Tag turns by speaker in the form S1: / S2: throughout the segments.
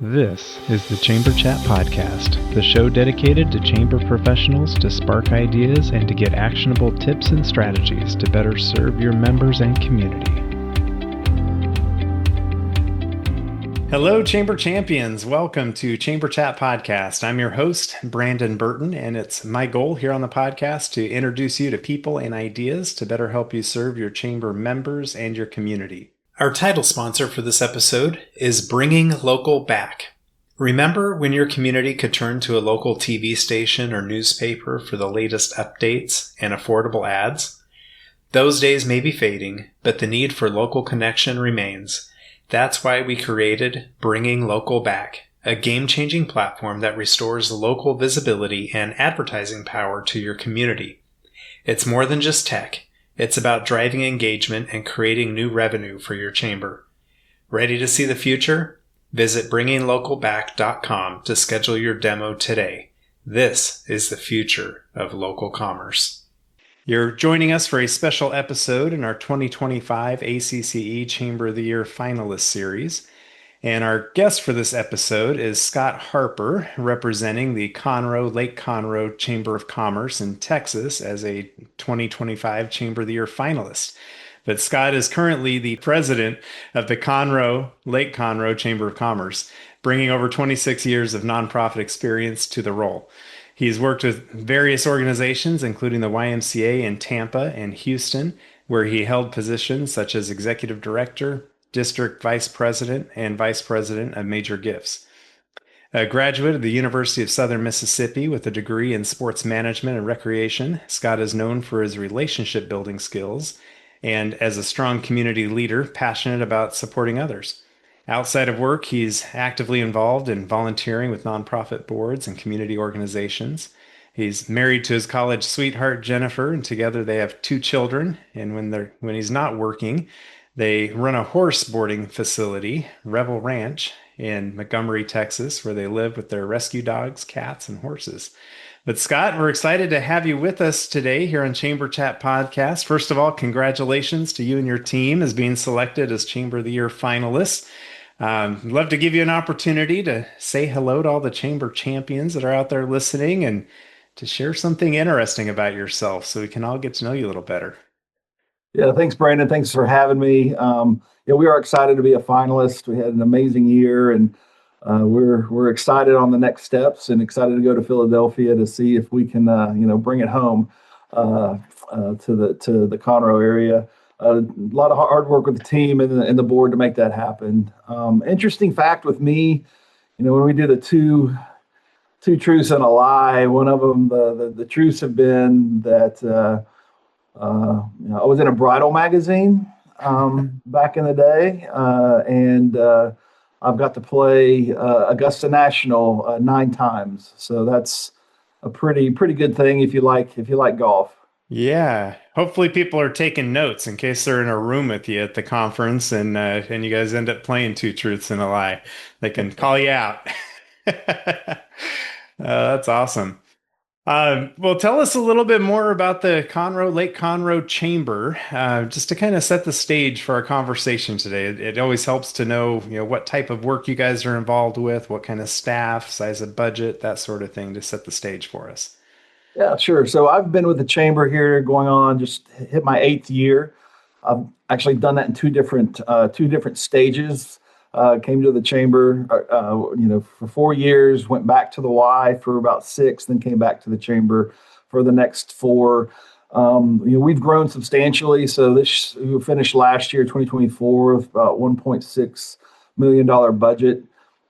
S1: This is the Chamber Chat Podcast, the show dedicated to chamber professionals to spark ideas and to get actionable tips and strategies to better serve your members and community. Hello, Chamber Champions. Welcome to Chamber Chat Podcast. I'm your host, Brandon Burton, and it's my goal here on the podcast to introduce you to people and ideas to better help you serve your chamber members and your community. Our title sponsor for this episode is Bringing Local Back. Remember when your community could turn to a local TV station or newspaper for the latest updates and affordable ads? Those days may be fading, but the need for local connection remains. That's why we created Bringing Local Back, a game-changing platform that restores local visibility and advertising power to your community. It's more than just tech. It's about driving engagement and creating new revenue for your chamber. Ready to see the future? Visit bringinglocalback.com to schedule your demo today. This is the future of local commerce. You're joining us for a special episode in our 2025 ACCE Chamber of the Year Finalist Series. And our guest for this episode is Scott Harper, representing the Lake Conroe Chamber of Commerce in Texas as a 2025 Chamber of the Year finalist. But Scott is currently the president of the Lake Conroe Chamber of Commerce, bringing over 26 years of nonprofit experience to the role. He's worked with various organizations, including the YMCA in Tampa and Houston, where he held positions such as executive director, district vice president, and vice president of major gifts. A graduate of the University of Southern Mississippi with a degree in sports management and recreation, Scott is known for his relationship building skills and as a strong community leader, passionate about supporting others. Outside of work, he's actively involved in volunteering with nonprofit boards and community organizations. He's married to his college sweetheart, Jennifer, and together they have 2 children. And when he's not working, they run a horse boarding facility, Revel Ranch, in Montgomery, Texas, where they live with their rescue dogs, cats, and horses. But Scott, we're excited to have you with us today here on Chamber Chat Podcast. First of all, congratulations to you and your team as being selected as Chamber of the Year finalists. I'd love to give you an opportunity to say hello to all the Chamber champions that are out there listening and to share something interesting about yourself so we can all get to know you a little better.
S2: Yeah, thanks, Brandon. Thanks for having me. We are excited to be a finalist. We had an amazing year, and we're excited on the next steps, and excited to go to Philadelphia to see if we can, bring it home to the Conroe area. A lot of hard work with the team and the board to make that happen. Interesting fact with me, when we do the two truths and a lie, one of them, the truths have been that. I was in a bridal magazine back in the day, and I've got to play Augusta National 9 times. So that's a pretty good thing if you like golf.
S1: Yeah, hopefully people are taking notes in case they're in a room with you at the conference and you guys end up playing 2 truths and a lie. They can call you out. That's awesome. Well, tell us a little bit more about the Lake Conroe Chamber, just to kind of set the stage for our conversation today. It always helps to know, what type of work you guys are involved with, what kind of staff, size of budget, that sort of thing to set the stage for us.
S2: Yeah, sure. So I've been with the Chamber here going on, just hit my 8th year. I've actually done that in two different stages. Came to the Chamber, for 4 years, went back to the Y for about 6, then came back to the Chamber for the next 4. We've grown substantially. So we finished last year, 2024, with about $1.6 million budget,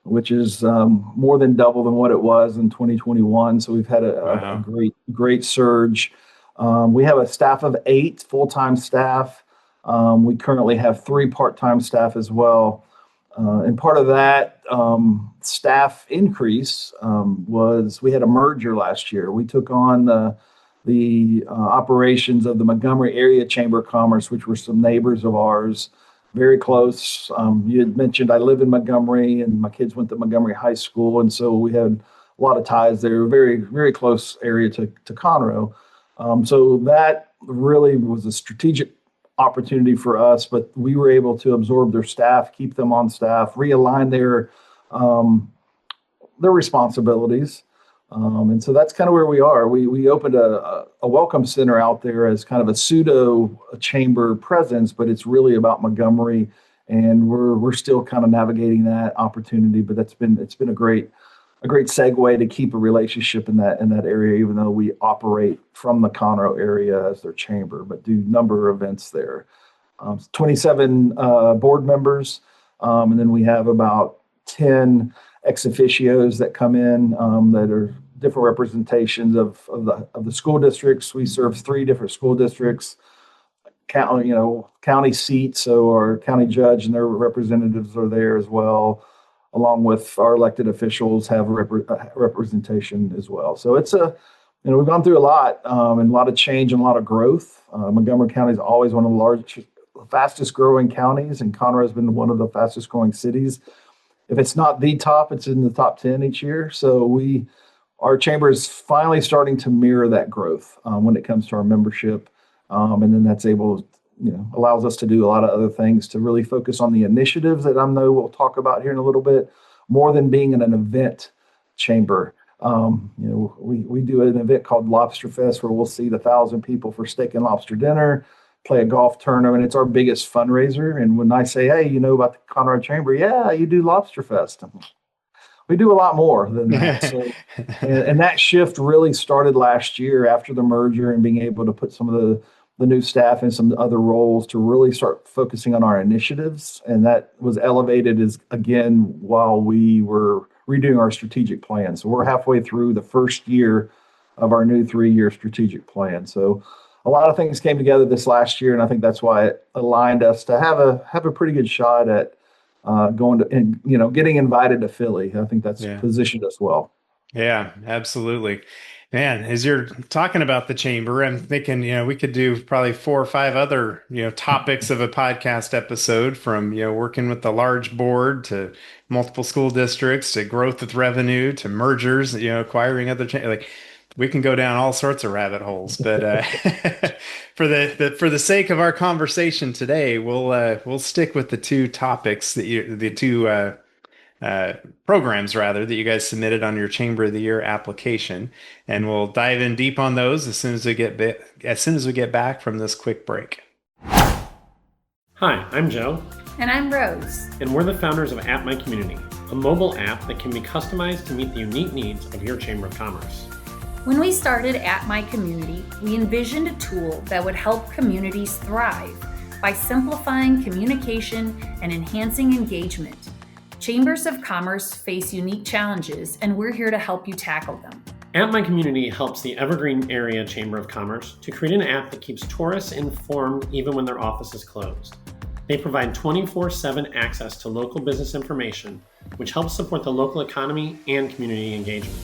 S2: which is more than double than what it was in 2021. So we've had a great surge. We have a staff of 8 full-time staff. We currently have 3 part-time staff as well. And part of that staff increase was we had a merger last year. We took on the operations of the Montgomery Area Chamber of Commerce, which were some neighbors of ours, very close. You had mentioned I live in Montgomery, and my kids went to Montgomery High School, and so we had a lot of ties there. Very, very close area to Conroe. So that really was a strategic opportunity for us, but we were able to absorb their staff, keep them on staff, realign their their responsibilities. And so that's kind of where we are. We opened a welcome center out there as kind of a pseudo chamber presence, but it's really about Montgomery, and we're still kind of navigating that opportunity. But it's been a great segue to keep a relationship in that area, even though we operate from the Conroe area as their chamber, but do a number of events there. 27 board members, and then we have about 10 ex officios that come in that are different representations of the school districts. We serve 3 different school districts, county seats. So our county judge and their representatives are there as well, along with our elected officials have representation as well. So it's we've gone through a lot and a lot of change and a lot of growth. Montgomery County is always one of the fastest growing counties, and Conroe has been one of the fastest growing cities. If it's not the top, it's in the top 10 each year. So our chamber is finally starting to mirror that growth when it comes to our membership. And then that's allows us to do a lot of other things to really focus on the initiatives that I know we'll talk about here in a little bit, more than being in an event chamber. We do an event called Lobster Fest where we'll seat 1,000 people for steak and lobster dinner, play a golf tournament. It's our biggest fundraiser. And when I say, hey, about the Conroe Chamber, yeah, you do Lobster Fest. We do a lot more than that. So, and that shift really started last year after the merger and being able to put some of the new staff in some other roles to really start focusing on our initiatives. And that was elevated while we were redoing our strategic plan. So we're halfway through the first year of our new 3-year strategic plan. So a lot of things came together this last year, and I think that's why it aligned us to have a pretty good shot at going to, and getting invited to Philly. I think that's positioned us well.
S1: Yeah, absolutely. Man, as you're talking about the chamber, I'm thinking, we could do probably 4 or 5 other, topics of a podcast episode, from, working with the large board to multiple school districts to growth with revenue to mergers, acquiring other we can go down all sorts of rabbit holes, but for the sake of our conversation today, we'll stick with the 2 topics the 2 programs rather that you guys submitted on your Chamber of the Year application, and we'll dive in deep on those as soon as we get back from this quick break.
S3: Hi, I'm Joe.
S4: And I'm Rose.
S3: And we're the founders of App My Community, a mobile app that can be customized to meet the unique needs of your Chamber of Commerce.
S4: When we started App My Community, we envisioned a tool that would help communities thrive by simplifying communication and enhancing engagement. Chambers of Commerce face unique challenges, and we're here to help you tackle them.
S3: App My Community helps the Evergreen Area Chamber of Commerce to create an app that keeps tourists informed even when their office is closed. They provide 24/7 access to local business information, which helps support the local economy and community engagement.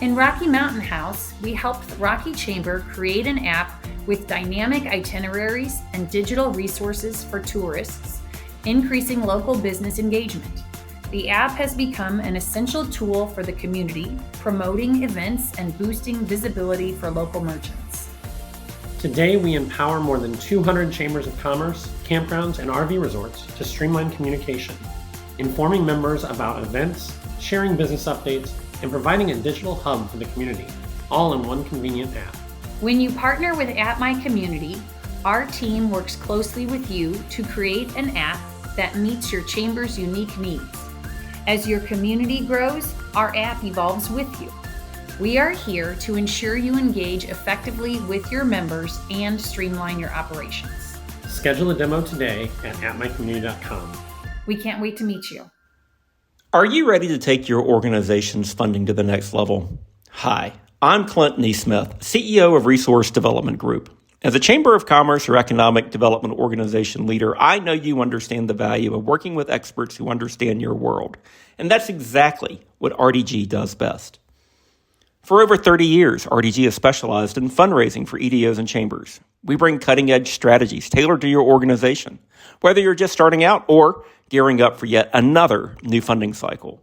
S4: In Rocky Mountain House, we helped the Rocky Chamber create an app with dynamic itineraries and digital resources for tourists, increasing local business engagement. The app has become an essential tool for the community, promoting events and boosting visibility for local merchants.
S3: Today, we empower more than 200 chambers of commerce, campgrounds, and RV resorts to streamline communication, informing members about events, sharing business updates, and providing a digital hub for the community, all in one convenient app.
S4: When you partner with App My Community, our team works closely with you to create an app that meets your chamber's unique needs. As your community grows, our app evolves with you. We are here to ensure you engage effectively with your members and streamline your operations.
S3: Schedule a demo today at appmycommunity.com.
S4: We can't wait to meet you.
S5: Are you ready to take your organization's funding to the next level? Hi, I'm Clint Neesmith, CEO of Resource Development Group. As a Chamber of Commerce or economic development organization leader, I know you understand the value of working with experts who understand your world. And that's exactly what RDG does best. For over 30 years, RDG has specialized in fundraising for EDOs and chambers. We bring cutting-edge strategies tailored to your organization, whether you're just starting out or gearing up for yet another new funding cycle.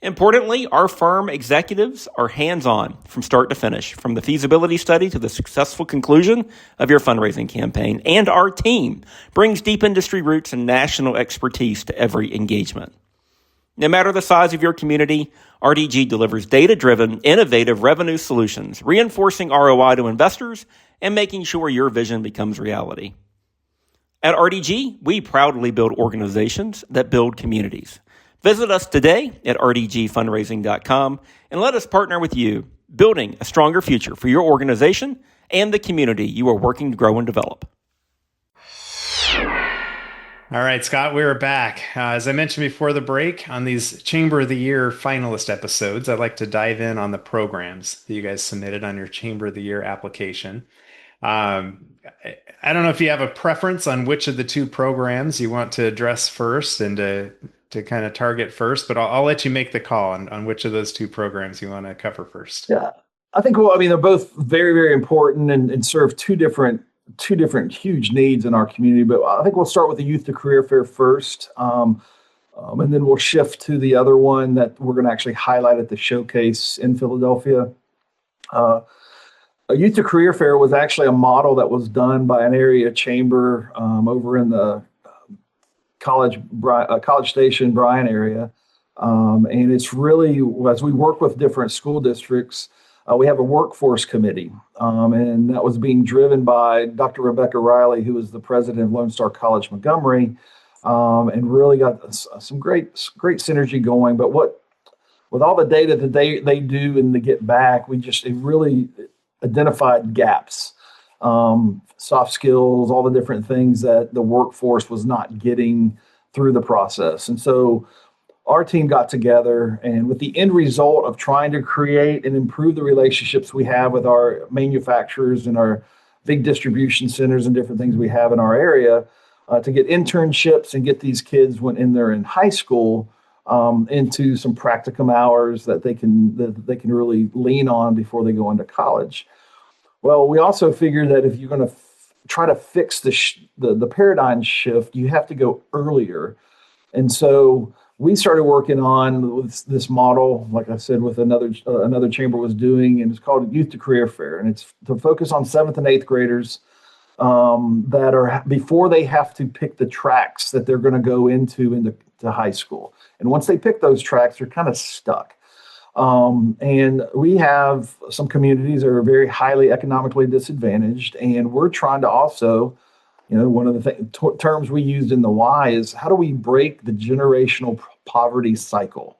S5: Importantly, our firm executives are hands-on from start to finish, from the feasibility study to the successful conclusion of your fundraising campaign, and our team brings deep industry roots and national expertise to every engagement. No matter the size of your community, RDG delivers data-driven, innovative revenue solutions, reinforcing ROI to investors and making sure your vision becomes reality. At RDG, we proudly build organizations that build communities. Visit us today at rdgfundraising.com and let us partner with you, building a stronger future for your organization and the community you are working to grow and develop.
S1: All right, Scott, we're back. As I mentioned before the break, on these Chamber of the Year finalist episodes, I'd like to dive in on the programs that you guys submitted on your Chamber of the Year application. I don't know if you have a preference on which of the two programs you want to address first and to kind of target first, but I'll let you make the call on which of those two programs you want to cover first.
S2: Yeah, I think, well, I mean, they're both very, very important and serve two different huge needs in our community. But I think we'll start with the Youth to Career Fair first. And then we'll shift to the other one that we're going to actually highlight at the showcase in Philadelphia. A Youth to Career Fair was actually a model that was done by an area chamber over in the College Station, Bryan area. And it's really, as we work with different school districts, we have a workforce committee, and that was being driven by Dr. Rebecca Riley, who is the president of Lone Star College Montgomery, and really got some great synergy going. But with all the data that they do and they get back, it really identified gaps, soft skills, all the different things that the workforce was not getting through the process. And so our team got together, and with the end result of trying to create and improve the relationships we have with our manufacturers and our big distribution centers and different things we have in our area, to get internships and get these kids when they're in high school into some practicum hours that they can really lean on before they go into college. Well, we also figured that if you're going to try to fix the paradigm shift, you have to go earlier. And so we started working on this model, like I said, with another chamber was doing, and it's called Youth to Career Fair. And it's to focus on 7th and 8th graders that are before they have to pick the tracks that they're going to go into high school. And once they pick those tracks, they're kind of stuck. And we have some communities that are very highly economically disadvantaged, and we're trying to also, one of the terms we used in the why is how do we break the generational poverty cycle?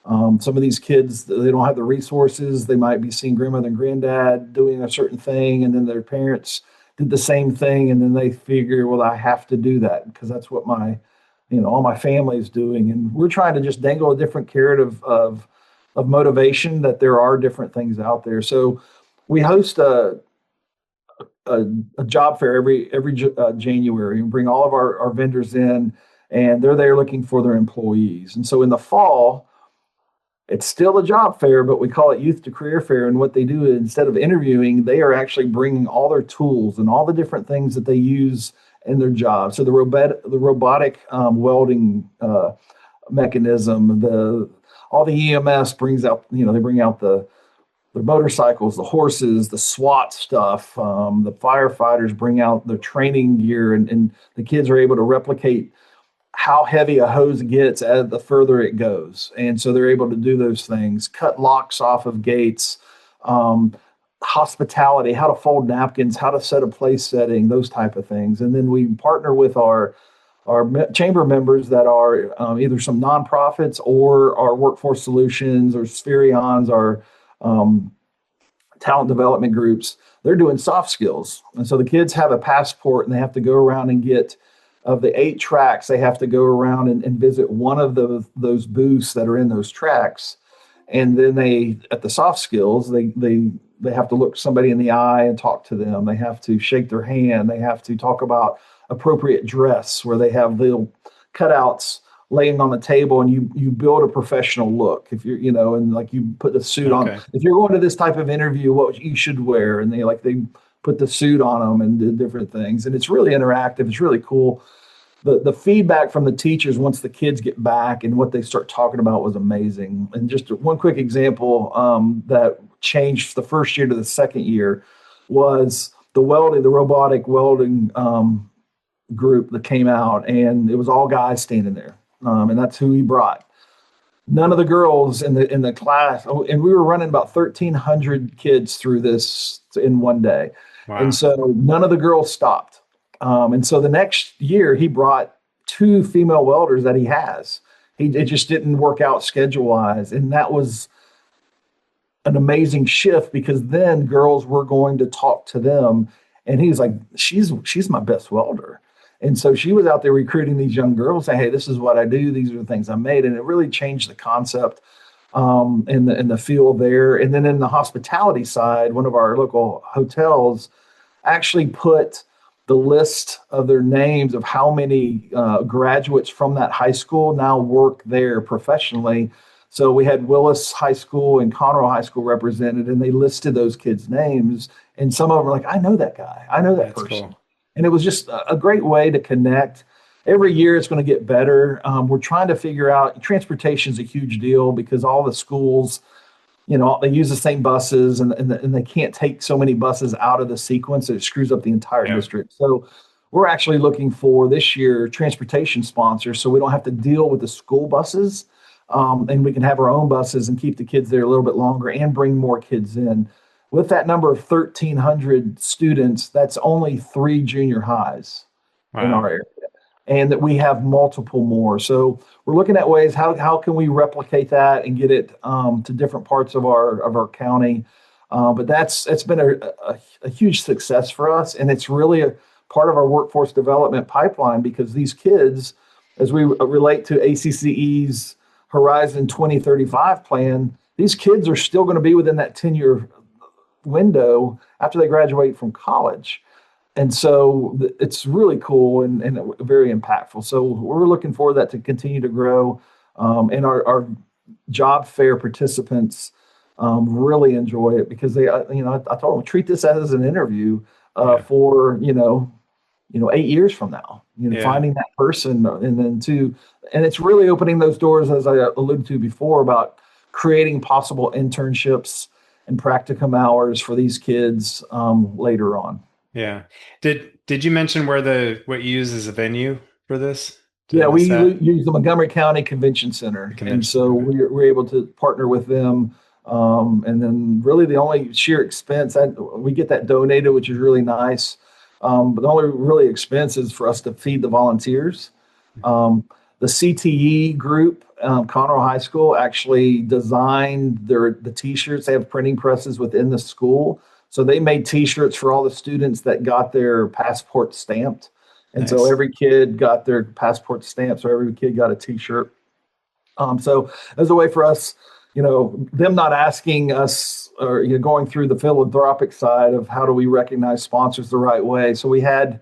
S2: Some of these kids, they don't have the resources. They might be seeing grandmother and granddad doing a certain thing, and then their parents did the same thing, and then they figure, well, I have to do that because that's what all my family is doing. And we're trying to just dangle a different carrot of motivation that there are different things out there. So we host a job fair every January and bring all of our vendors in, and they're there looking for their employees. And so in the fall, it's still a job fair, but we call it Youth to Career Fair. And what they do is, instead of interviewing, they are actually bringing all their tools and all the different things that they use in their job. So the robotic welding mechanism, all the EMS brings out, they bring out the motorcycles, the horses, the SWAT stuff, the firefighters bring out the training gear, and the kids are able to replicate how heavy a hose gets as the further it goes. And so they're able to do those things, cut locks off of gates, hospitality, how to fold napkins, how to set a place setting, those type of things. And then we partner with our chamber members that are either some nonprofits or our Workforce Solutions or Spherions, our talent development groups. They're doing soft skills. And so the kids have a passport, and they have to go around and get, of the 8 tracks, they have to go around and visit one of those booths that are in those tracks. And then at the soft skills, they have to look somebody in the eye and talk to them. They have to shake their hand. They have to talk about appropriate dress, where they have little cutouts laying on the table, and you build a professional look. If you're, and like you put a suit on, if you're going to this type of interview, what you should wear. And they put the suit on them and did different things. And it's really interactive. It's really cool. The feedback from the teachers once the kids get back and what they start talking about was amazing. And just one quick example that changed the first year to the second year was the robotic welding group that came out, and it was all guys standing there. And that's who he brought. none of the girls in the class, and we were running about 1,300 kids through this in one day. And
S1: Wow.
S2: so none of the girls stopped. And so the next year he brought two female welders that he has. It just didn't work out schedule wise. And that was an amazing shift because then girls were going to talk to them. And he's like, she's my best welder. And so she was out there recruiting these young girls, saying, "Hey, this is what I do. These are the things I made." And it really changed the concept in the field there. And then in the hospitality side, one of our local hotels actually put the list of their names of how many graduates from that high school now work there professionally. So we had Willis High School and Conroe High School represented, and they listed those kids' names. And some of them were like, "I know that guy. I know that
S1: That's
S2: person."
S1: cool.
S2: And it was just a great way to connect. Every year it's going to get better. We're trying to figure out transportation is a huge deal because all the schools, they use the same buses and they can't take so many buses out of the sequence. It screws up the entire
S1: Yeah.
S2: district. So we're actually looking for this year transportation sponsors so we don't have to deal with the school buses, and we can have our own buses and keep the kids there a little bit longer and bring more kids in. With that number of 1,300 students, that's only 3 junior highs in
S1: Wow.
S2: our area, and that we have multiple more. So we're looking at ways how can we replicate that and get it to different parts of our county. But it's been a huge success for us, and it's really a part of our workforce development pipeline because these kids, as we relate to ACCE's Horizon 2035 plan, these kids are still going to be within that 10-year window after they graduate from college. And so it's really cool and very impactful. So we're looking for that to continue to grow. And our job fair participants really enjoy it because they, I told them, treat this as an interview
S1: Yeah.
S2: for, 8 years from now,
S1: Yeah.
S2: finding that person and it's really opening those doors, as I alluded to before, about creating possible internships and practicum hours for these kids later on.
S1: Yeah. Did you mention what you use as a venue for this? Did I
S2: Yeah, we
S1: miss that?
S2: use the Montgomery County Convention Center, and
S1: Convention.
S2: so
S1: Okay.
S2: we're able to partner with them. And then really the only sheer expense we get that donated, which is really nice. But the only really expense is for us to feed the volunteers. The CTE group, Conroe High School, actually designed the T-shirts. They have printing presses within the school, so they made T-shirts for all the students that got their passport stamped. And so
S1: Nice.
S2: every kid got their passport stamped, so every kid got a T-shirt. So as a way for us, them not asking us or going through the philanthropic side of how do we recognize sponsors the right way. So we had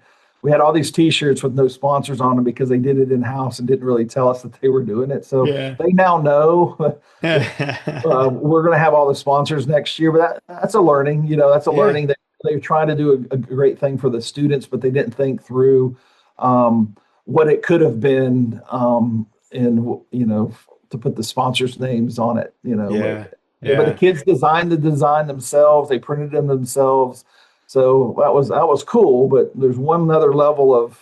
S2: all these T-shirts with no sponsors on them because they did it in house and didn't really tell us that they were doing it. So
S1: Yeah.
S2: they now know we're going to have all the sponsors next year. But that's a learning. That's a
S1: Yeah.
S2: learning that they're trying to do a great thing for the students, but they didn't think through what it could have been, to put the sponsors' names on it.
S1: Yeah.
S2: But the
S1: Yeah.
S2: kids designed the design themselves. They printed them themselves. So that was cool, but there's one other level of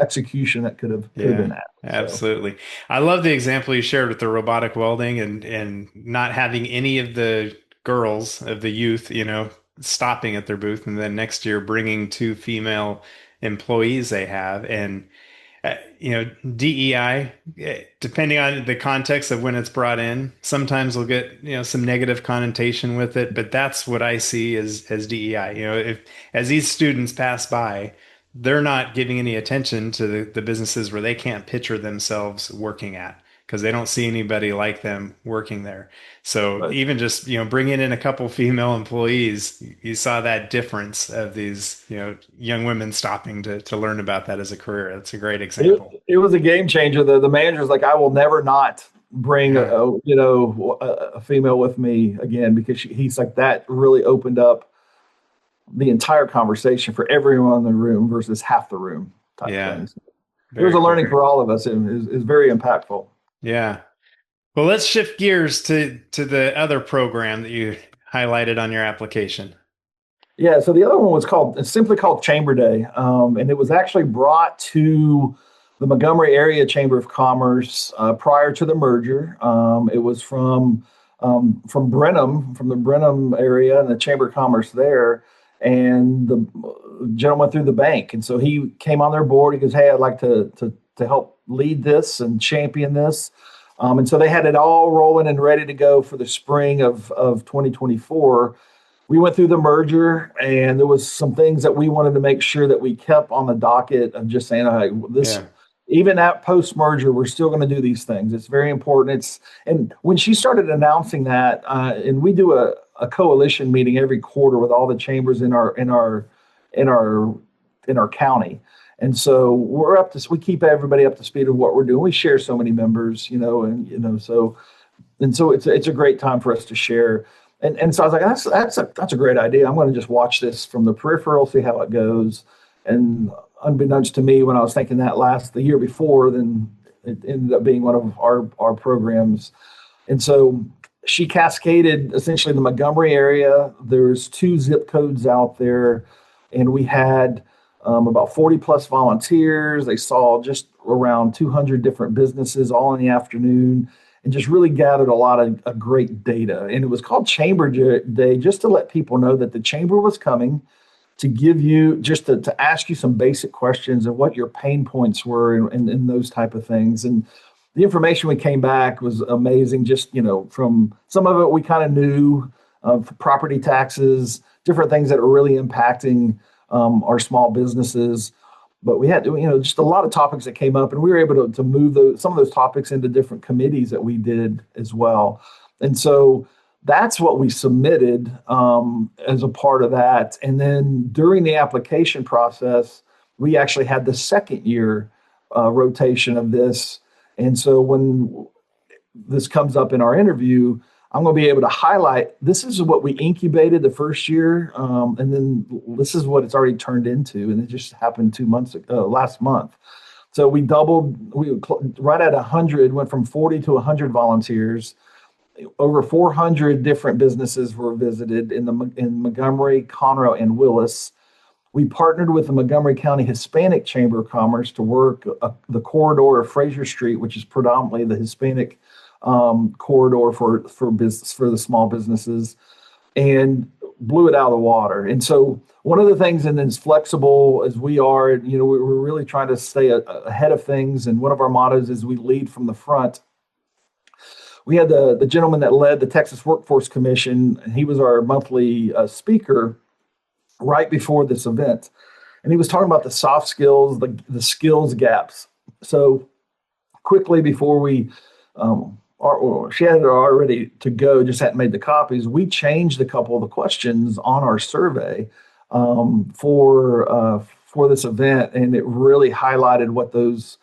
S2: execution that could have been at. So,
S1: Absolutely. I love the example you shared with the robotic welding and not having any of the girls of the youth, stopping at their booth, and then next year bringing two female employees they have. And DEI, depending on the context of when it's brought in, sometimes we'll get, some negative connotation with it, but that's what I see as DEI. If as these students pass by, they're not giving any attention to the businesses where they can't picture themselves working at because they don't see anybody like them working there. So
S2: but
S1: even just, bringing in a couple female employees, you saw that difference of these, young women stopping to learn about that as a career. That's a great example.
S2: it was a game changer. The manager's like, I will never not bring a female with me again because he's like, that really opened up the entire conversation for everyone in the room versus half the room type
S1: Yeah.
S2: things. It
S1: Very
S2: was a
S1: cool.
S2: learning for all of us. It was very impactful.
S1: Yeah. Well, let's shift gears to the other program that you highlighted on your application.
S2: Yeah, so the other one was simply called Chamber Day, and it was actually brought to the Montgomery Area Chamber of Commerce prior to the merger. It was from Brenham, from the Brenham area and the Chamber of Commerce there. And the gentleman through the bank. And so he came on their board. He goes, "Hey, I'd like to help lead this and champion this." And so they had it all rolling and ready to go for the spring of 2024. We went through the merger, and there was some things that we wanted to make sure that we kept on the docket of just saying, "Hey, this." Even at post-merger, we're still going to do these things. It's very important. And when she started announcing that, and we do a coalition meeting every quarter with all the chambers in our county, and so we keep everybody up to speed of what we're doing. We share so many members, so it's a great time for us to share. And so I was like, that's a great idea. I'm going to just watch this from the peripheral, see how it goes, and unbeknownst to me, when I was thinking that the year before, then it ended up being one of our programs. And so she cascaded essentially the Montgomery area. There's 2 zip codes out there, and we had about 40 plus volunteers. They saw just around 200 different businesses all in the afternoon, and just really gathered a lot of great data. And it was called Chamber Day, just to let people know that the chamber was coming to give you, just to ask you some basic questions of what your pain points were and those type of things. And the information we came back was amazing. Just, from some of it we kind of knew, property taxes, different things that are really impacting our small businesses. But we had, just a lot of topics that came up, and we were able to move some of those topics into different committees that we did as well. And so that's what we submitted as a part of that. And then during the application process, we actually had the second year rotation of this. And so when this comes up in our interview, I'm going to be able to highlight, this is what we incubated the first year. And then this is what it's already turned into. And it just happened 2 months ago, last month. So we right at 100, went from 40 to 100 volunteers. Over 400 different businesses were visited in Montgomery, Conroe, and Willis. We partnered with the Montgomery County Hispanic Chamber of Commerce to work the corridor of Fraser Street, which is predominantly the Hispanic corridor for the small businesses, and blew it out of the water. And so one of the things, and as flexible as we are, we're really trying to stay ahead of things. And one of our mottos is we lead from the front. We had the gentleman that led the Texas Workforce Commission, and he was our monthly speaker right before this event. And he was talking about the soft skills, the skills gaps. So quickly before she had it already to go, just hadn't made the copies, we changed a couple of the questions on our survey for this event, and it really highlighted what those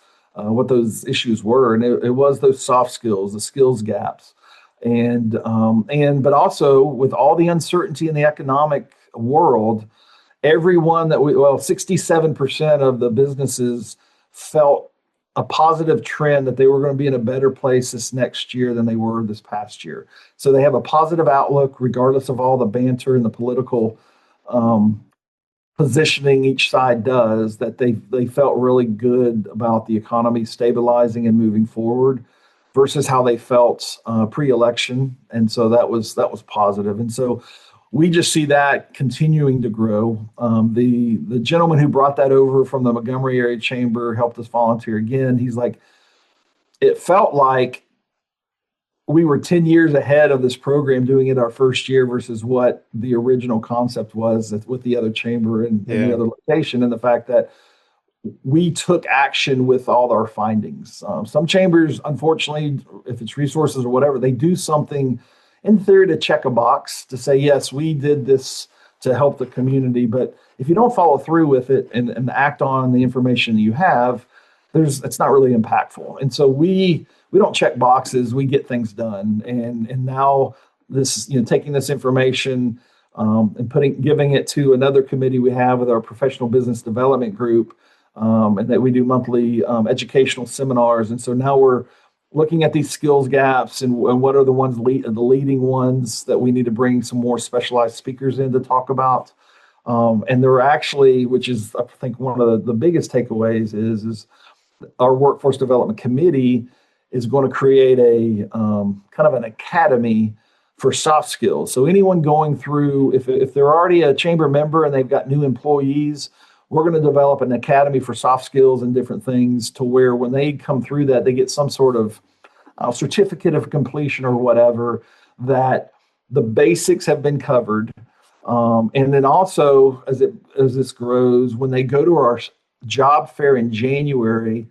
S2: issues were. And it was those soft skills, the skills gaps. But also with all the uncertainty in the economic world, 67% of the businesses felt a positive trend that they were going to be in a better place this next year than they were this past year. So they have a positive outlook, regardless of all the banter and the political positioning each side does, that they felt really good about the economy stabilizing and moving forward versus how they felt pre-election. And so that was positive. And so we just see that continuing to grow. The gentleman who brought that over from the Montgomery Area Chamber helped us volunteer again. He's like, it felt like we were 10 years ahead of this program doing it our first year versus what the original concept was with the other chamber and the other location, and the fact that we took action with all our findings. Some chambers, unfortunately, if it's resources or whatever, they do something in theory to check a box to say, yes, we did this to help the community. But if you don't follow through with it and act on the information you have, it's not really impactful. And so we don't check boxes, we get things done. And now this, taking this information and giving it to another committee we have with our professional business development group, and that we do monthly educational seminars. And so now we're looking at these skills gaps and what are the leading ones that we need to bring some more specialized speakers in to talk about. And there are actually, which is I think one of the biggest takeaways is our workforce development committee is going to create a kind of an academy for soft skills. So anyone going through, if they're already a chamber member and they've got new employees, we're going to develop an academy for soft skills and different things to where when they come through that, they get some sort of certificate of completion or whatever, that the basics have been covered. And then also, as this grows, when they go to our job fair in January,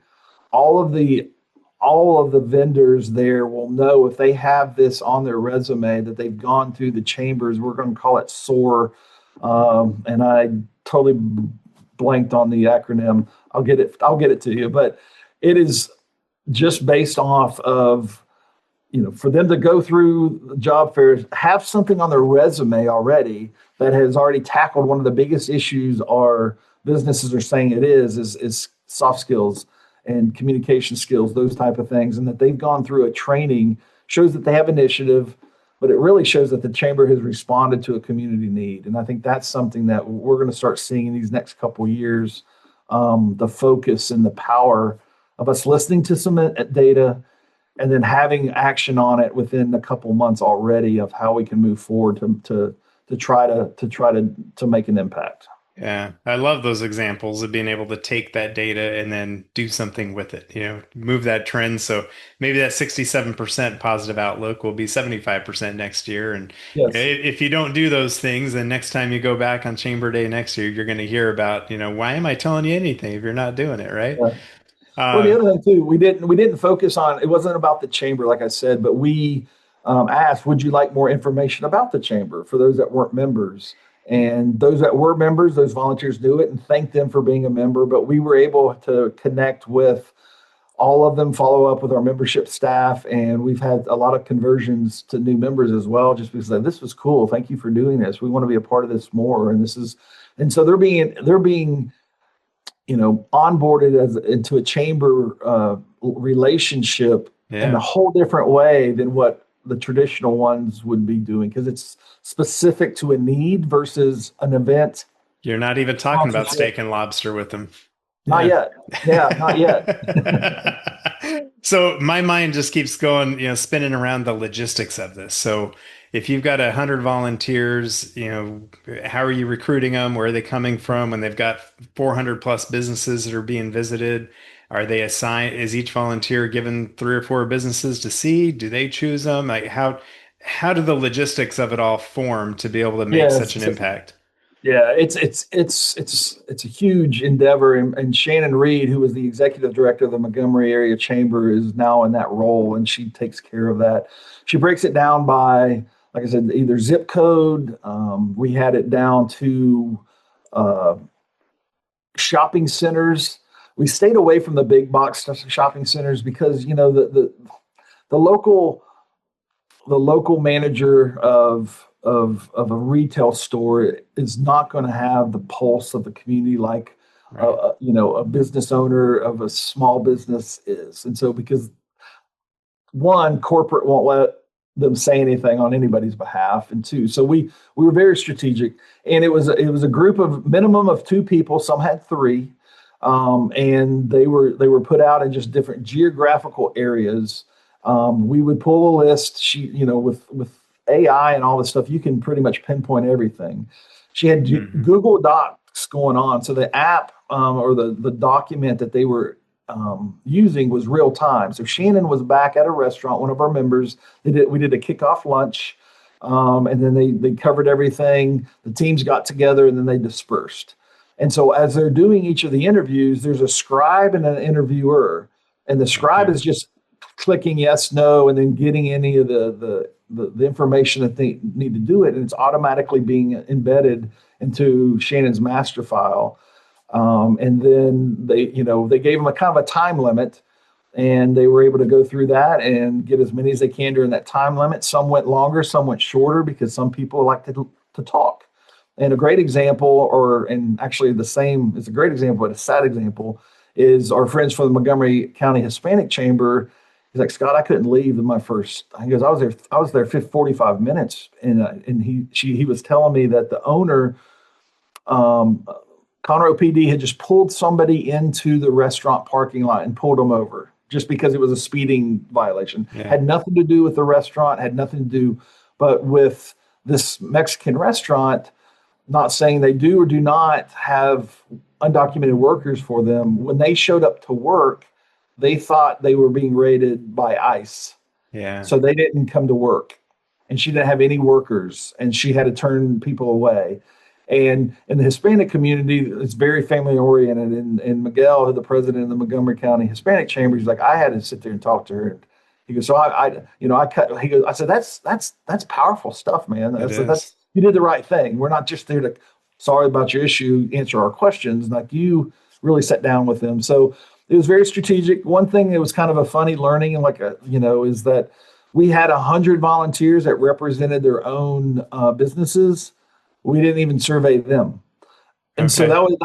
S2: all of the vendors there will know if they have this on their resume that they've gone through the chambers. We're going to call it SOAR, and I totally blanked on the acronym. I'll get it to you, but it is just based off of, for them to go through the job fairs, have something on their resume already that has already tackled one of the biggest issues our businesses are saying it is soft skills and communication skills, those type of things, and that they've gone through a training shows that they have initiative, but it really shows that the chamber has responded to a community need. And I think that's something that we're going to start seeing in these next couple of years, the focus and the power of us listening to some data and then having action on it within a couple months already of how we can move forward to try to make an impact.
S1: Yeah, I love those examples of being able to take that data and then do something with it, move that trend. So maybe that 67% positive outlook will be 75% next year. And
S2: yes.
S1: If you don't do those things, then next time you go back on Chamber Day next year, you're going to hear about, why am I telling you anything if you're not doing it, right?
S2: Yeah. Well, the other thing too, we didn't focus on, it wasn't about the chamber, like I said, but we asked, would you like more information about the chamber for those that weren't members? And those that were members, those volunteers knew it and thanked them for being a member. But we were able to connect with all of them, follow up with our membership staff, and we've had a lot of conversions to new members as well, just because this was cool. Thank you for doing this. We want to be a part of this more. And so they're being onboarded into a chamber relationship in a whole different way than what the traditional ones would be doing, because it's specific to a need versus an event.
S1: You're not even talking about steak and lobster with them.
S2: Not yet. Yeah, not yet.
S1: So my mind just keeps going, spinning around the logistics of this. So if you've got 100 volunteers, how are you recruiting them? Where are they coming from? When they've got 400 plus businesses that are being visited, are they assigned? Is each volunteer given 3 or 4 businesses to see? Do they choose them? Like how do the logistics of it all form to be able to make such an impact?
S2: Yeah, it's a huge endeavor, and Shannon Reed, who was the executive director of the Montgomery Area Chamber, is now in that role, and she takes care of that. She breaks it down by, like I said, either zip code. We had it down to shopping centers. We stayed away from the big box shopping centers because the local manager of a retail store is not going to have the pulse of the community like a business owner of a small business is. And so because one, corporate won't let them say anything on anybody's behalf, and two, so we were very strategic, and it was a group of minimum of 2 people. Some had 3, and they were put out in just different geographical areas. We would pull a list. With AI and all this stuff, you can pretty much pinpoint everything. She had Google Docs going on, so the app or the document that they were using was real time. So Shannon was back at a restaurant, one of our members. We did a kickoff lunch, and then they covered everything. The teams got together, and then they dispersed. And so as they're doing each of the interviews, there's a scribe and an interviewer, and the scribe is just clicking yes, no, and then getting any of the information that they need to do it, and it's automatically being embedded into Shannon's master file. And then they gave them a kind of a time limit, and they were able to go through that and get as many as they can during that time limit. Some went longer, some went shorter, because some people like to talk. And a great example, it's a great example, but a sad example, is our friends from the Montgomery County Hispanic Chamber. He's like, Scott, I couldn't leave in my first. He goes, I was there 45 minutes, and he was telling me that the owner Conroe PD had just pulled somebody into the restaurant parking lot and pulled them over just because it was a speeding violation.
S1: Yeah.
S2: Had nothing to do with the restaurant, had nothing to do, but with this Mexican restaurant, not saying they do or do not have undocumented workers for them. When they showed up to work, they thought they were being raided by ICE.
S1: Yeah.
S2: So they didn't come to work. And she didn't have any workers, and she had to turn people away. And in the Hispanic community, it's very family oriented. And Miguel, the president of the Montgomery County Hispanic Chamber, he's like, I had to sit there and talk to her. He goes, so I cut. He goes, I said, that's powerful stuff, man. I said, you did the right thing. We're not just there to, sorry about your issue, answer our questions. Like, you really sat down with them. So it was very strategic. One thing that was kind of a funny learning, is that we had 100 volunteers that represented their own businesses. We didn't even survey them. And so we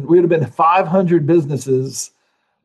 S2: would have been 500 businesses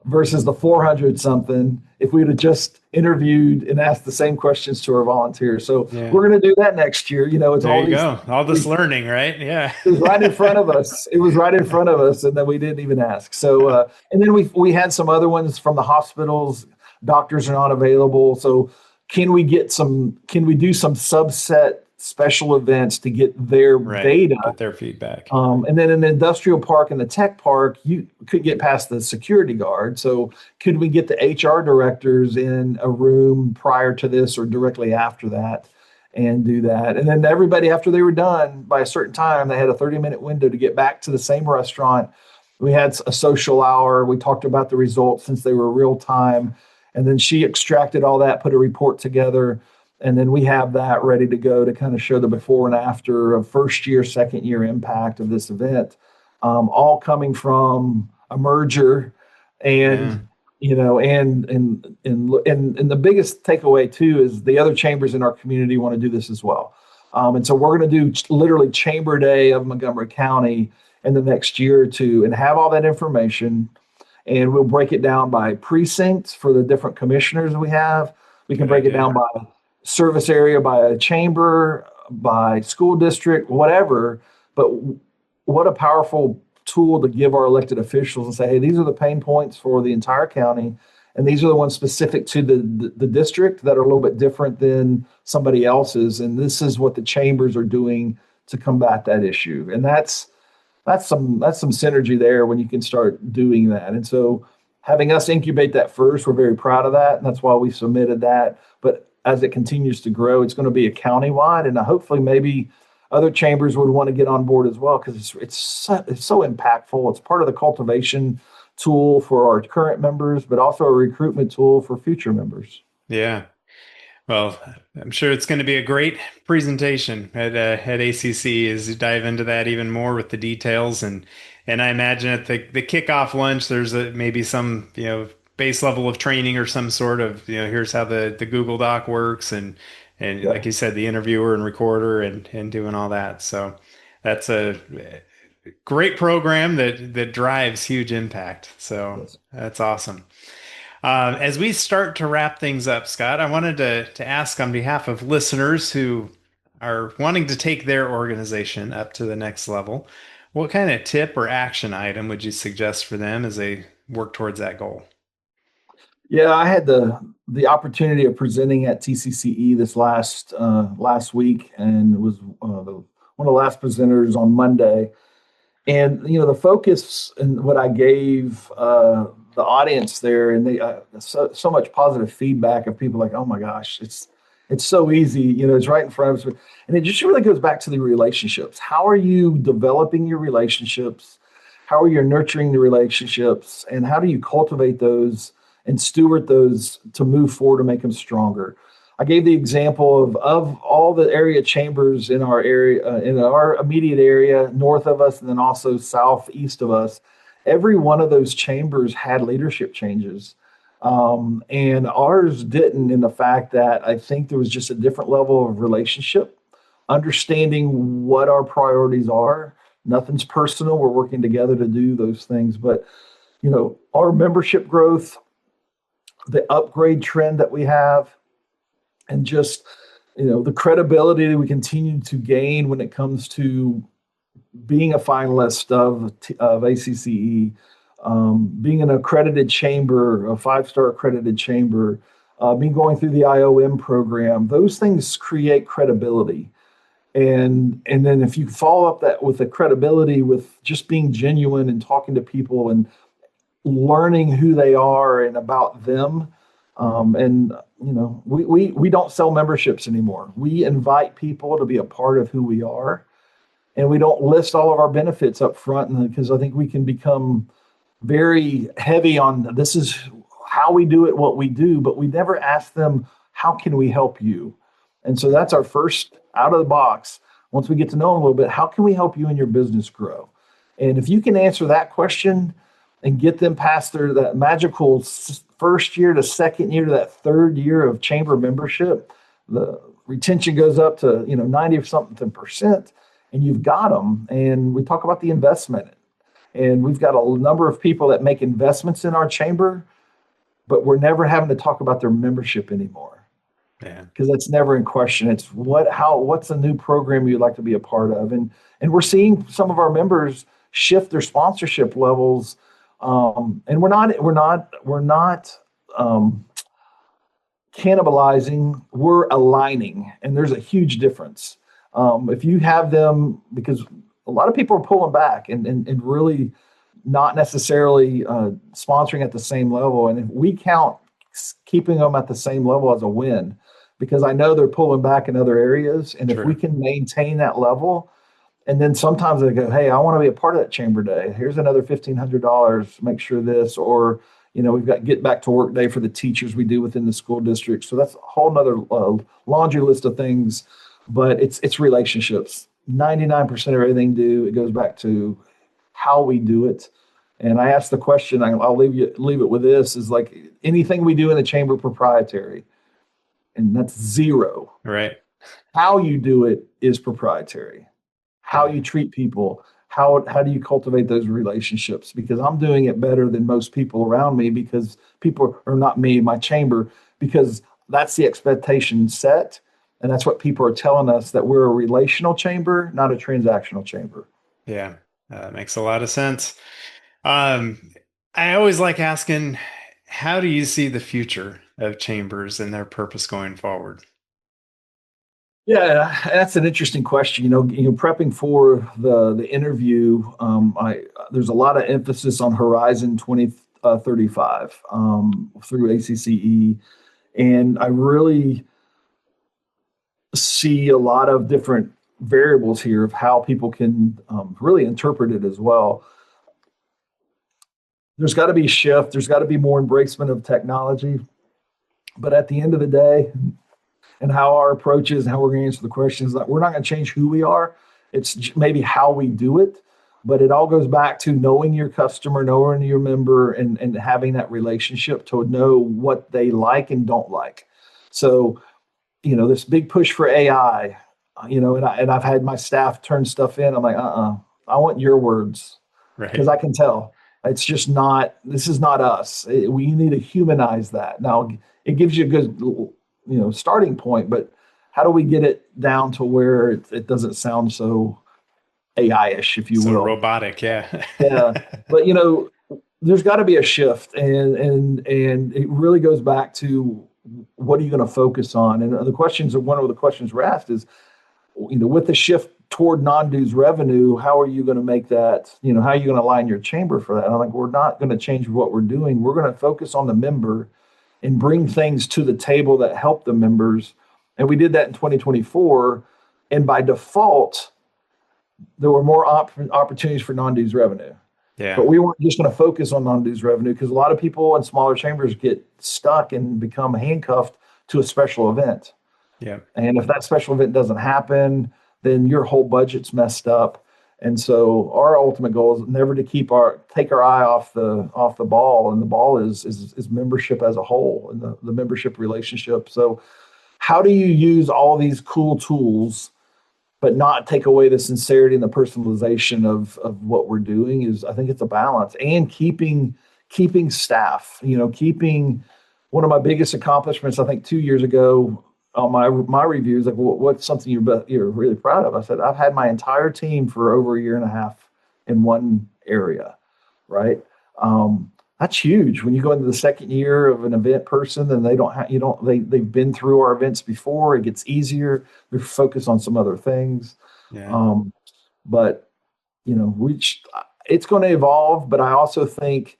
S2: versus the 400 something if we would have just interviewed and asked the same questions to our volunteers. So we're going to do that next year. It's
S1: there you go. All this learning, right? Yeah.
S2: It was right in front of us. It was right in front of us. And then we didn't even ask. So, and then we had some other ones from the hospitals. Doctors are not available. So can we do some subset special events to get their data,
S1: get their feedback?
S2: And then in the industrial park and the tech park, you could get past the security guard. So could we get the HR directors in a room prior to this or directly after that and do that? And then everybody, after they were done by a certain time, they had a 30-minute window to get back to the same restaurant. We had a social hour. We talked about the results since they were real time. And then she extracted all that, put a report together. And then we have that ready to go to kind of show the before and after of first year, second year impact of this event, all coming from a merger. And, and the biggest takeaway too, is the other chambers in our community want to do this as well. And so we're going to do literally Chamber Day of Montgomery County in the next year or two and have all that information. And we'll break it down by precincts for the different commissioners we have. We can break it down by service area, by a chamber, by school district, whatever. But what a powerful tool to give our elected officials and say, hey, these are the pain points for the entire county. And these are the ones specific to the district that are a little bit different than somebody else's. And this is what the chambers are doing to combat that issue. And that's some synergy there when you can start doing that. And so having us incubate that first, we're very proud of that. And that's why we submitted that. But as it continues to grow, it's going to be a countywide, and hopefully maybe other chambers would want to get on board as well, because it's so impactful. It's part of the cultivation tool for our current members, but also a recruitment tool for future members.
S1: Yeah. Well, I'm sure it's going to be a great presentation at ACC as you dive into that even more with the details. And I imagine at the kickoff lunch, there's maybe some, base level of training or some sort of, here's how the Google Doc works. And like you said, the interviewer and recorder and doing all that. So that's a great program that drives huge impact. So that's awesome. As we start to wrap things up, Scott, I wanted to ask on behalf of listeners who are wanting to take their organization up to the next level, what kind of tip or action item would you suggest for them as they work towards that goal?
S2: Yeah, I had the opportunity of presenting at TCCE this last week, and was one of the last presenters on Monday. And the focus and what I gave the audience there, and they so much positive feedback of people like, oh my gosh, it's so easy, it's right in front of us. And it just really goes back to the relationships. How are you developing your relationships? How are you nurturing the relationships? And how do you cultivate those and steward those to move forward to make them stronger? I gave the example of all the area chambers in our area, in our immediate area, north of us, and then also southeast of us. Every one of those chambers had leadership changes. And ours didn't, in the fact that I think there was just a different level of relationship, understanding what our priorities are. Nothing's personal. We're working together to do those things. But, our membership growth, the upgrade trend that we have, and just, the credibility that we continue to gain when it comes to, being a finalist of ACCE, being an accredited chamber, a 5-star accredited chamber, me going through the IOM program, those things create credibility. And then if you follow up that with the credibility, with just being genuine and talking to people and learning who they are and about them. And we don't sell memberships anymore. We invite people to be a part of who we are, and we don't list all of our benefits up front, and because I think we can become very heavy on this is how we do it, what we do, but we never ask them, how can we help you? And so that's our first out of the box. Once we get to know them a little bit, how can we help you and your business grow? And if you can answer that question and get them past that magical first year to second year to that third year of chamber membership, the retention goes up to 90 or something percent, and you've got them. And we talk about the investment, and we've got a number of people that make investments in our chamber, but we're never having to talk about their membership anymore.
S1: Yeah,
S2: because that's never in question. It's what's a new program you'd like to be a part of, and we're seeing some of our members shift their sponsorship levels, and we're not cannibalizing. We're aligning, and there's a huge difference. If you have them, because a lot of people are pulling back and really not necessarily sponsoring at the same level, and if we count keeping them at the same level as a win, because I know they're pulling back in other areas. And if we can maintain that level, and then sometimes they go, hey, I want to be a part of that chamber day. Here's another $1,500, make sure this, or, we've got get back to work day for the teachers we do within the school district. So that's a whole nother laundry list of things, but it's relationships. 99% of everything it goes back to how we do it. And I asked the question, I'll leave it with this, is like anything we do in the chamber proprietary, and that's zero.
S1: Right.
S2: How you do it is proprietary. How you treat people, how do you cultivate those relationships? Because I'm doing it better than most people around me, because people are not me, my chamber, because that's the expectation set. And that's what people are telling us, that we're a relational chamber, not a transactional chamber.
S1: Yeah, that makes a lot of sense. I always like asking, how do you see the future of chambers and their purpose going forward?
S2: Yeah, that's an interesting question. Prepping for the interview, there's a lot of emphasis on Horizon 2035 through ACCE, and I really see a lot of different variables here of how people can really interpret it as well. There's got to be a shift. There's got to be more embracement of technology. But at the end of the day, and how our approach is and how we're going to answer the questions, that we're not going to change who we are. It's maybe how we do it. But it all goes back to knowing your customer, knowing your member, and having that relationship to know what they like and don't like. So, this big push for AI, and I've had my staff turn stuff in. I'm like, I want your words, because I can tell. It's just not, this is not us. We need to humanize that. Now, it gives you a good, starting point, but how do we get it down to where it doesn't sound so AI-ish, if you will?
S1: Robotic, yeah.
S2: Yeah. But, there's got to be a shift, and it really goes back to, what are you going to focus on? And one of the questions we're asked is, with the shift toward non-dues revenue, how are you going to make that, how are you going to align your chamber for that? And I'm like, we're not going to change what we're doing. We're going to focus on the member and bring things to the table that help the members. And we did that in 2024. And by default, there were more opportunities for non-dues revenue.
S1: Yeah.
S2: But we weren't just going to focus on non-dues revenue, because a lot of people in smaller chambers get stuck and become handcuffed to a special event.
S1: Yeah.
S2: And if that special event doesn't happen, then your whole budget's messed up. And so our ultimate goal is never to take our eye off the ball, and the ball is membership as a whole, and the membership relationship. So how do you use all these cool tools but not take away the sincerity and the personalization of what we're doing? I think it's a balance, and keeping staff, keeping one of my biggest accomplishments, I think 2 years ago, on my reviews, like, what's something you're really proud of? I said, I've had my entire team for over a year and a half in one area, right? That's huge. When you go into the second year of an event person, and they've been through our events before, it gets easier. They're focused on some other things.
S1: Yeah.
S2: But it's going to evolve. But I also think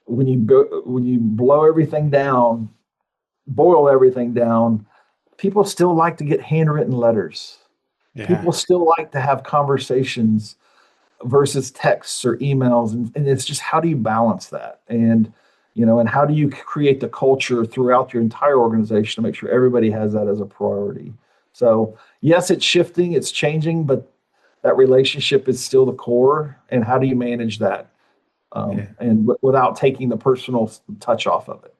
S2: when you blow everything down, boil everything down, people still like to get handwritten letters.
S1: Yeah.
S2: People still like to have conversations versus texts or emails. And it's just, how do you balance that? And how do you create the culture throughout your entire organization to make sure everybody has that as a priority? So yes, it's shifting, it's changing, but that relationship is still the core. And how do you manage that? And without taking the personal touch off of it.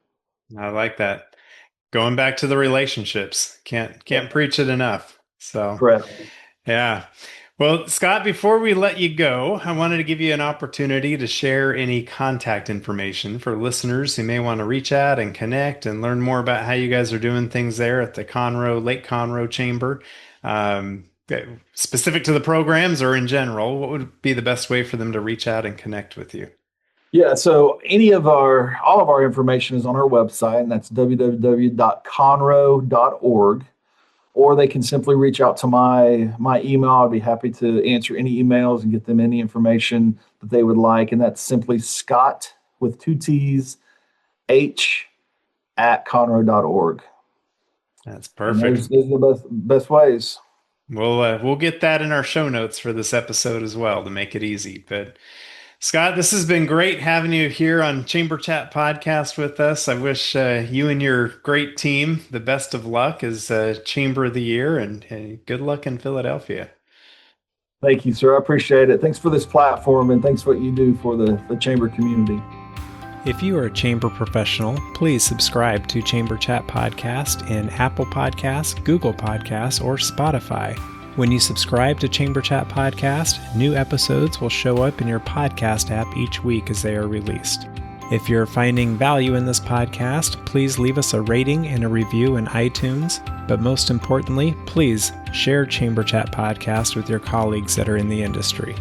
S1: I like that. Going back to the relationships. Can't preach it enough. So
S2: Correct.
S1: Yeah. Well, Scott, before we let you go, I wanted to give you an opportunity to share any contact information for listeners who may want to reach out and connect and learn more about how you guys are doing things there at the Lake Conroe Chamber. Specific to the programs or in general, what would be the best way for them to reach out and connect with you?
S2: Yeah, so all of our information is on our website, and that's www.conroe.org. Or they can simply reach out to my email. I'd be happy to answer any emails and get them any information that they would like. And that's simply Scott with 2 T's, H@conroe.org.
S1: That's perfect.
S2: Those are the best ways.
S1: We'll get that in our show notes for this episode as well to make it easy. But Scott, this has been great having you here on Chamber Chat Podcast with us. I wish you and your great team the best of luck as Chamber of the Year, and good luck in Philadelphia.
S2: Thank you, sir. I appreciate it. Thanks for this platform, and thanks for what you do for the Chamber community.
S1: If you are a Chamber professional, please subscribe to Chamber Chat Podcast in Apple Podcasts, Google Podcasts, or Spotify. When you subscribe to Chamber Chat Podcast, new episodes will show up in your podcast app each week as they are released. If you're finding value in this podcast, please leave us a rating and a review in iTunes. But most importantly, please share Chamber Chat Podcast with your colleagues that are in the industry.